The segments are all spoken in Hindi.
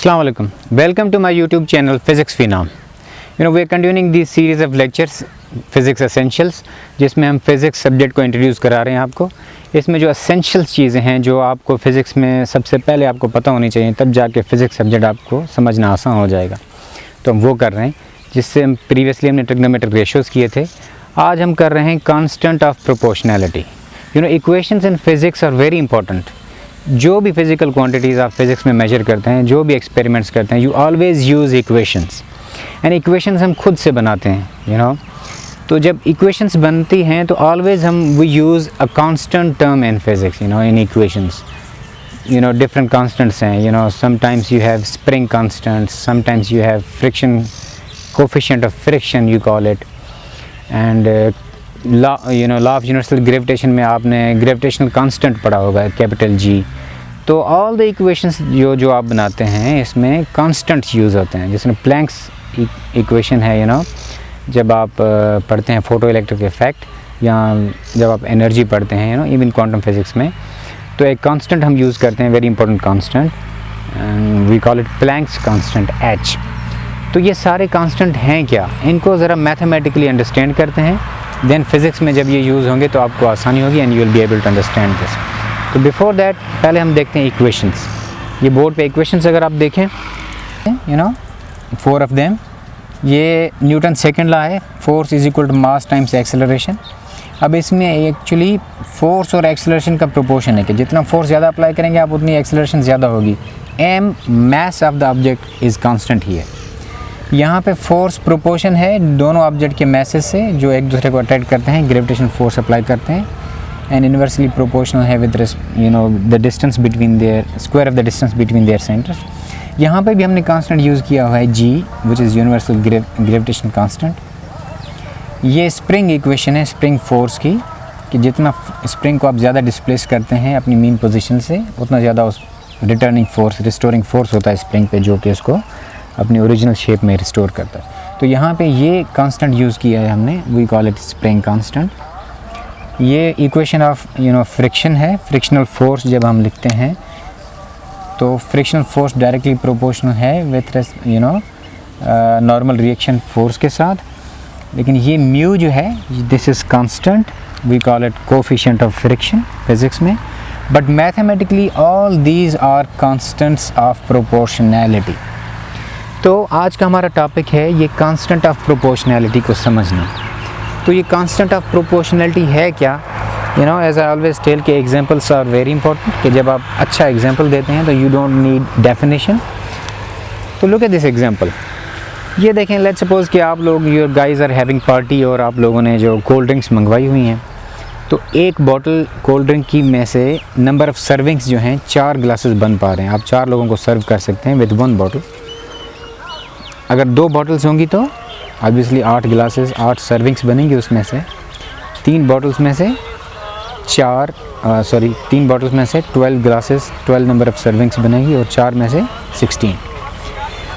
Assalamu alaikum. Welcome to my YouTube channel Physics Phenom. We are continuing this series of lectures Physics Essentials, जिसमें हम फिज़िक्स सब्जेक्ट को इंट्रोड्यूस करा रहे हैं आपको। इसमें जो एसेंशियल्स चीज़ें हैं जो आपको फ़िज़िक्स में सबसे पहले आपको पता होनी चाहिए, तब जाके फ़िज़िक्स सब्जेक्ट आपको समझना आसान हो जाएगा। तो हम वो कर रहे हैं, जिससे हम प्रीवियसली हमने ट्रिग्नोमेट्रिक रेशियोज़ किए थे। आज हम कर रहे हैं constant of proportionality. Equations in physics are very important. जो भी फिज़िकल क्वांटिटीज़ आप फिज़िक्स में मेजर करते हैं, जो भी एक्सपेरिमेंट्स करते हैं, you always use equations. And equations हम खुद से बनाते हैं, तो जब इक्वेशंस बनती हैं तो always we use a constant term in physics, in equations. Different constants हैं, sometimes you have spring constant, sometimes you have friction coefficient of friction you call it. And law of universal gravitation में आपने ग्रेविटेशनल कांस्टेंट पढ़ा होगा, कैपिटल जी। तो ऑल द इक्वेशंस जो आप बनाते हैं, इसमें कांस्टेंट्स यूज़ होते हैं। जिसमें प्लैंक्स इक्वेशन है, जब आप पढ़ते हैं फोटो इलेक्ट्रिक इफेक्ट, या जब आप एनर्जी पढ़ते हैं, इवन क्वांटम फिज़िक्स में, तो एक कांस्टेंट हम यूज़ करते हैं, very important constant, and we call it Planck's constant h. तो ये सारे कांस्टेंट हैं क्या, इनको ज़रा मैथमेटिकली अंडरस्टैंड करते हैं, देन फिज़िक्स में जब ये यूज़ होंगे तो आपको आसानी होगी and you will be able to understand this. तो बिफोर दैट पहले हम देखते हैं इक्वेशंस। ये बोर्ड पे इक्वेशंस अगर आप देखें, 4 ऑफ देम, ये न्यूटन सेकंड लॉ है, force is equal to mass times acceleration. अब इसमें एक्चुअली फोर्स और एक्सेलरेशन का प्रोपोर्शन है कि जितना फोर्स ज़्यादा अप्लाई करेंगे आप, उतनी एक्सेलरेशन ज़्यादा होगी। M mass of the object is constant ही है। यहाँ पे फोर्स प्रोपोर्शन है दोनों ऑब्जेक्ट के मैसेज से, जो एक दूसरे को अट्रैक्ट करते हैं, ग्रेविटेशन फोर्स अप्लाई करते हैं। एंड इन्वर्सली प्रोपोर्शनल है with the distance between their square of the distance between their centres. यहाँ पे भी हमने कांस्टेंट यूज़ किया हुआ है G, which is universal gravitation constant. ये स्प्रिंग इक्वेशन है स्प्रिंग फोर्स की, कि जितना स्प्रिंग को आप ज़्यादा डिस्प्लेस करते हैं अपनी मीन पोजीशन से, उतना ज़्यादा उस रिटर्निंग फोर्स, रिस्टोरिंग फोर्स होता है स्प्रिंग पे, जो कि उसको अपनी ओरिजिनल शेप में रिस्टोर करता है। तो यहाँ पे ये कांस्टेंट यूज़ किया है हमने, we call it spring constant. ये इक्वेशन ऑफ फ्रिक्शन है, फ्रिक्शनल फोर्स जब हम लिखते हैं तो फ्रिक्शनल फोर्स डायरेक्टली प्रोपोर्शनल है विथ नॉर्मल रिएक्शन फोर्स के साथ। लेकिन ये म्यू जो है, this is constant, we call it coefficient of friction physics में। But mathematically all these are constants of proportionality. तो आज का हमारा टॉपिक है ये कांस्टेंट ऑफ प्रोपोर्शनैलिटी को समझना। तो ये कांस्टेंट ऑफ प्रोपोर्शनैलिटी है क्या? एज आई ऑलवेज टेल के एग्जांपल्स आर वेरी इंपॉर्टेंट, कि जब आप अच्छा एग्जांपल देते हैं तो यू डोंट नीड डेफिनेशन। तो लुक एट दिस एग्जांपल। ये देखें, लेट्स सपोज कि आप लोग, your guys are having party, और आप लोगों ने जो कोल्ड ड्रिंक्स मंगवाई हुई हैं, तो एक बॉटल कोल्ड ड्रिंक की में से नंबर ऑफ़ सर्विंग्स जो हैं 4 ग्लासेस बन पा रहे हैं। आप 4 लोगों को सर्व कर सकते हैं विद 1 बॉटल। अगर 2 बॉटल्स होंगी तो ऑब्वियसली 8 ग्लासेस, 8 सर्विंग्स बनेंगी। उसमें से 3 बॉटल्स में से 3 बॉटल्स में से 12 ग्लासेस, 12 नंबर ऑफ़ सर्विंग्स बनेगी, और 4 में से 16।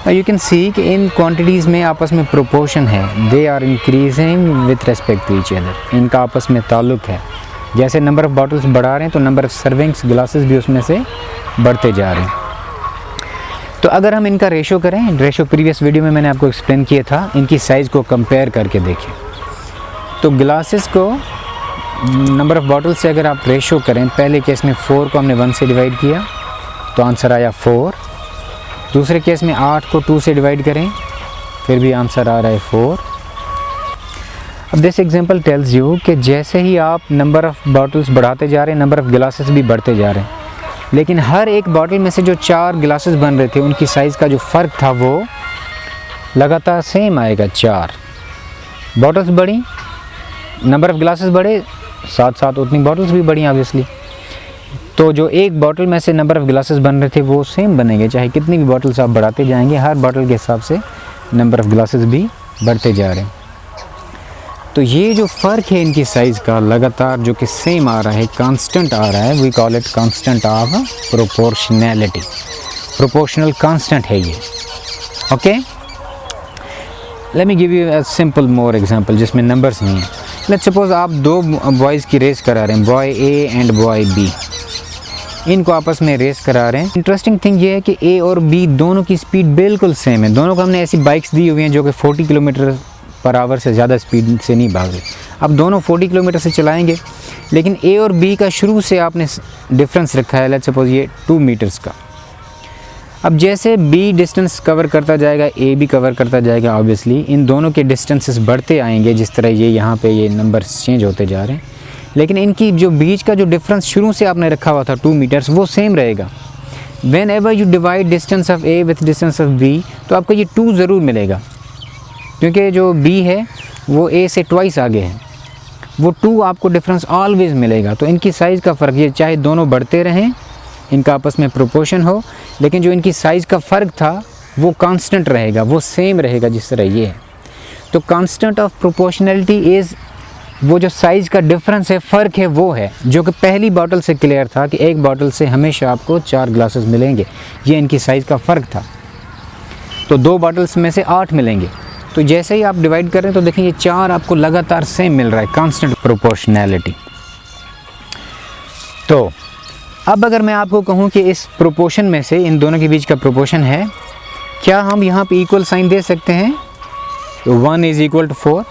यू कैन सी कि इन क्वांटिटीज़ में आपस में प्रोपोर्शन है, they are increasing with respect to each other. इनका आपस में ताल्लुक़ है। जैसे नंबर ऑफ़ बॉटल्स बढ़ा रहे हैं तो नंबर ऑफ़ सर्विंग्स ग्लासेस भी उसमें से बढ़ते जा रहे हैं। तो अगर हम इनका रेशो करें, रेशो प्रीवियस वीडियो में मैंने आपको एक्सप्लेन किया था, इनकी साइज़ को कंपेयर करके देखें। तो ग्लासेस को नंबर ऑफ़ बॉटल से अगर आप रेशो करें, पहले केस में 4 को हमने 1 से डिवाइड किया तो आंसर आया 4। दूसरे केस में 8 को 2 से डिवाइड करें, फिर भी आंसर आ रहा है 4। अब दिस एग्जांपल टेल्स यू कि जैसे ही आप नंबर ऑफ़ बॉटल्स बढ़ाते जा रहे हैं, नंबर ऑफ़ ग्लासेस भी बढ़ते जा रहे हैं। लेकिन हर एक बॉटल में से जो 4 ग्लासेस बन रहे थे, उनकी साइज़ का जो फ़र्क था वो लगातार सेम आएगा। 4 बॉटल्स बढ़ी, नंबर ऑफ़ ग्लासेस बढ़े, साथ साथ उतनी बॉटल्स भी बढ़ी ऑब्वियसली। तो जो एक बॉटल में से नंबर ऑफ़ ग्लासेस बन रहे थे वो सेम बनेंगे, चाहे कितनी भी बॉटल्स आप बढ़ाते जाएंगे, हर बॉटल के हिसाब से नंबर ऑफ़ ग्लासेस भी बढ़ते जा रहे हैं। तो ये जो फ़र्क है इनकी साइज़ का लगातार, जो कि सेम आ रहा है, कांस्टेंट आ रहा है, we call it constant of proportionality. Proportional constant है ये। Okay, let me give you a simple more example जिसमें नंबर्स नहीं है। लेट्स सपोज आप 2 बॉयज़ की रेस करा रहे हैं, boy A and boy B. इनको आपस में रेस करा रहे हैं। इंटरेस्टिंग थिंग ये है कि ए और बी दोनों की स्पीड बिल्कुल सेम है। दोनों को हमने ऐसी बाइक्स दी हुई हैं जो कि 40 किलोमीटर पर आवर से ज़्यादा स्पीड से नहीं भाग रही। अब दोनों 40 किलोमीटर से चलाएंगे, लेकिन ए और बी का शुरू से आपने डिफरेंस रखा है, लेट्स सपोज ये 2 मीटर्स का। अब जैसे बी डिस्टेंस कवर करता जाएगा, ए भी कवर करता जाएगा, ऑब्वियसली इन दोनों के डिस्टेंसेस बढ़ते आएंगे, जिस तरह ये यहाँ पे ये नंबर्स चेंज होते जा रहे हैं। लेकिन इनकी जो बीच का जो डिफरेंस शुरू से आपने रखा हुआ था 2 मीटर्स, वो सेम रहेगा। Whenever you divide distance of A with distance of B, तो आपको ये 2 ज़रूर मिलेगा, क्योंकि जो बी है वो ए से ट्वाइस आगे है, वो 2 आपको डिफरेंस ऑलवेज़ मिलेगा। तो इनकी साइज़ का फ़र्क, ये चाहे दोनों बढ़ते रहें, इनका आपस में प्रोपोर्शन हो, लेकिन जो इनकी साइज़ का फ़र्क था वो कांस्टेंट रहेगा, वो सेम रहेगा जिस तरह ये है। तो कांस्टेंट ऑफ प्रोपोर्शनैलिटी इज़ वो जो साइज़ का डिफरेंस है, फ़र्क है, वो है जो कि पहली बॉटल से क्लियर था कि एक बॉटल से हमेशा आपको 4 ग्लासेस मिलेंगे। ये इनकी साइज़ का फ़र्क था। तो 2 बॉटल्स में से 8 मिलेंगे। तो जैसे ही आप डिवाइड करें तो देखें ये 4 आपको लगातार सेम मिल रहा है, कांस्टेंट प्रोपोर्शनैलिटी। तो अब अगर मैं आपको कहूँ कि इस प्रोपोर्शन में से इन दोनों के बीच का प्रोपोर्शन है, क्या हम यहाँ पे इक्वल साइन दे सकते हैं? 1 is equal to 4?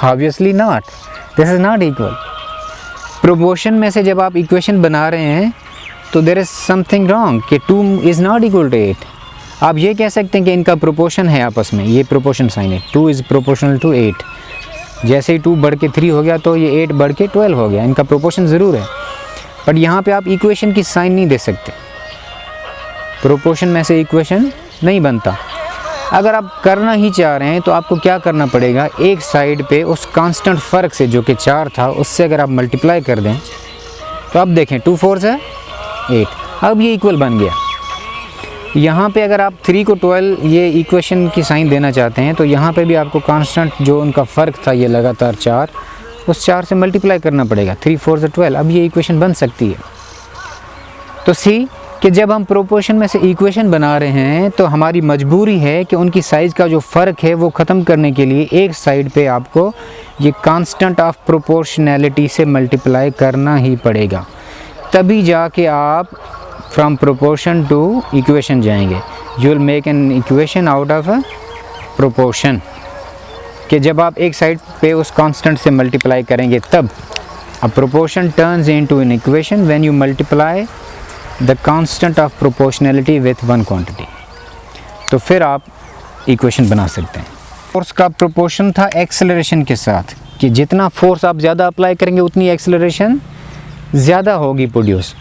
Obviously not, this is not equal. Proportion में से जब आप इक्वेशन बना रहे हैं तो देयर इज़ समथिंग रॉन्ग कि 2 इज़ नॉट इक्वल टू 8। आप ये कह सकते हैं कि इनका प्रोपोर्शन है आपस में, ये प्रोपोर्शन साइन है, 2 इज़ प्रोपोर्शनल टू 8। जैसे ही 2 बढ़ के 3 हो गया तो ये 8 बढ़ के 12 हो गया। इनका प्रोपोर्शन ज़रूर है, बट यहाँ पे आप इक्वेशन की साइन नहीं दे सकते। प्रोपोर्शन में से इक्वेशन नहीं बनता। अगर आप करना ही चाह रहे हैं तो आपको क्या करना पड़ेगा, एक साइड पे उस कांस्टेंट फ़र्क से जो कि 4 था, उससे अगर आप मल्टीप्लाई कर दें तो अब देखें 2 4 है 8, अब ये इक्वल बन गया। यहाँ पे अगर आप 3 को 12 ये इक्वेशन की साइन देना चाहते हैं तो यहाँ पे भी आपको कांस्टेंट जो उनका फ़र्क था ये लगातार 4, उस 4 से मल्टीप्लाई करना पड़ेगा। 3 4 12, अब ये इक्वेशन बन सकती है। तो सी कि जब हम प्रोपोर्शन में से इक्वेशन बना रहे हैं तो हमारी मजबूरी है कि उनकी साइज़ का जो फ़र्क है वो ख़त्म करने के लिए एक साइड पे आपको ये कांस्टेंट ऑफ प्रोपोर्शनैलिटी से मल्टीप्लाई करना ही पड़ेगा, तभी जाके आप फ्रॉम प्रोपोर्शन टू इक्वेशन जाएंगे। You will make an equation out of a proportion, कि जब आप एक साइड पे उस कांस्टेंट से मल्टीप्लाई करेंगे तब a proportion turns into an equation when you multiply the constant of proportionality with one quantity. तो फिर आप इक्वेशन बना सकते हैं। फोर्स का प्रोपोर्शन था एक्सेलरेशन के साथ, कि जितना फोर्स आप ज़्यादा अप्लाई करेंगे उतनी एक्सेलरेशन ज़्यादा होगी प्रोड्यूस।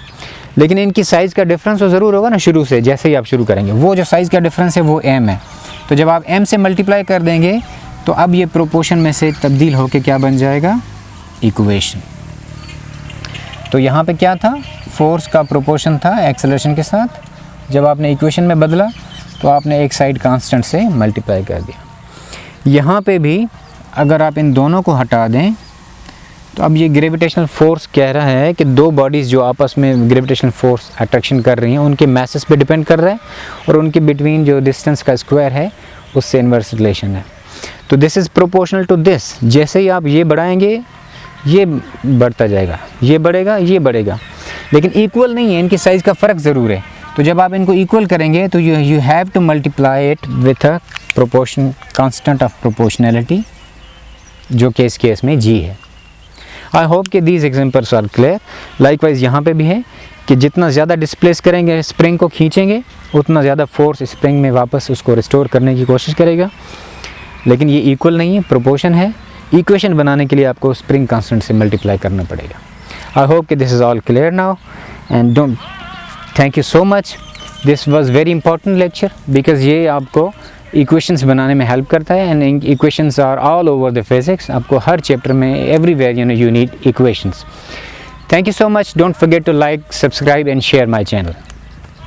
लेकिन इनकी साइज़ का डिफरेंस तो ज़रूर होगा ना शुरू से, जैसे ही आप शुरू करेंगे। वो जो साइज़ का डिफरेंस है वो m है। तो जब आप m से मल्टीप्लाई कर देंगे तो अब ये प्रोपोर्शन में से तब्दील होके क्या बन जाएगा, इक्वेशन। तो यहाँ पे क्या था, फोर्स का प्रोपोर्शन था एक्सेलरेशन के साथ। जब आपने इक्वेशन में बदला तो आपने एक साइड कांस्टेंट से मल्टीप्लाई कर दिया। यहाँ पे भी अगर आप इन दोनों को हटा दें तो अब ये ग्रेविटेशनल फोर्स कह रहा है कि 2 बॉडीज़ जो आपस में ग्रेविटेशनल फोर्स अट्रैक्शन कर रही हैं उनके मैसेस पे डिपेंड कर रहा है, और उनके बिटवीन जो डिस्टेंस का स्क्वायर है उससे इन्वर्स रिलेशन है। तो this is proportional to this. जैसे ही आप ये बढ़ाएंगे ये बढ़ता जाएगा, ये बढ़ेगा, ये बढ़ेगा, लेकिन इक्वल नहीं है, इनकी साइज़ का फ़र्क ज़रूर है। तो जब आप इनको इक्वल करेंगे तो you have to multiply it with a proportion constant of proportionality, जो कि इस केस में g है। आई होप कि these examples are clear. Likewise यहाँ पे भी है कि जितना ज़्यादा डिस्प्लेस करेंगे, स्प्रिंग को खींचेंगे, उतना ज़्यादा फोर्स स्प्रिंग में वापस उसको रिस्टोर करने की कोशिश करेगा। लेकिन ये इक्वल नहीं है, प्रोपोर्शन है। इक्वेशन बनाने के लिए आपको स्प्रिंग कांस्टेंट से मल्टीप्लाई करना पड़ेगा। आई होप कि this is all clear now, and don't thank you so much. This was very important lecture because ये आपको इक्वेशंस बनाने में हेल्प करता है, and equations are all over the physics. आपको हर चैप्टर में everywhere you need equations. Thank you so much. Don't forget to like, subscribe and share my channel.